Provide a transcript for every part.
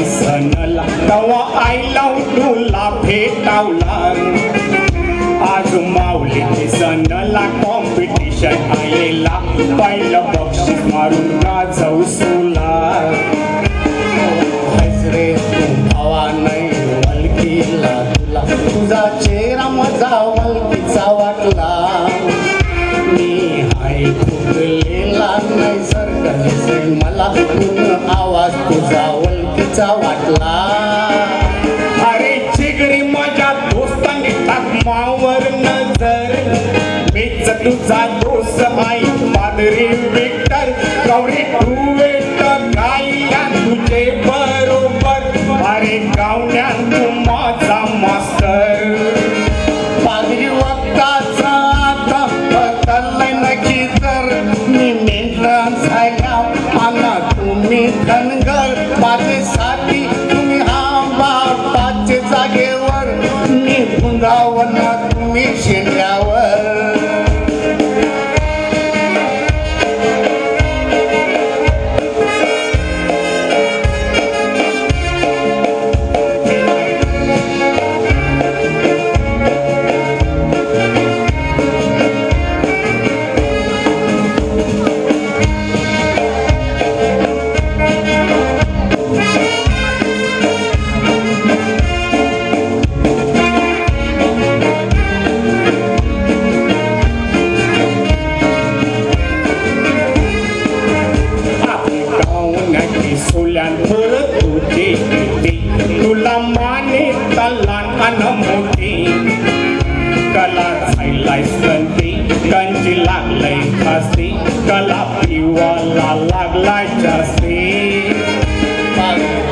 सणला तवा आईला तुला भेटावला आज माऊली सणला कॉम्पिटिशन आलेला पहिलं बक्षीस मारून गाजव सोला रे तू भावा नाही वलकीला तुला तुझा चेहरा माझा वलकीचा वाटला मी हाय फुगलेला नाही सरकले मला पूर्ण आवाज तुझा वलकीचा वाटला अरे चिगरी माझ्या दोस्तांनी टाकमावर नजर मीच तुझा दोस्त आई माधुरी विक्टर गौरी तू वेट गायला तुझे बरोबर अरे गावण्यात तू माझा मास्टर पागरी वक्ताचा आता बदललाय नक्की तर मी मेंढरा झाल्या आला तुम्ही धनगर माझ्यासाठी तुम्ही हा बापाच्या जागेवर मी भुंगावना तुम्ही शेंड्यावर सोल्यांवर तुझे तुला माने तलान अन मोठी कला झायलाय संती कंची लागलंय खासी कला पिवाला लागलाय जास्ती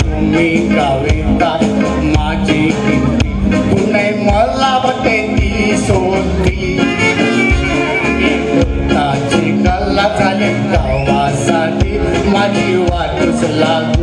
तुम्ही गावेतात माझी किंमती तू नाही मला बटेती सोडती ताची कला झाली गावासाठी माझी वाटच लाग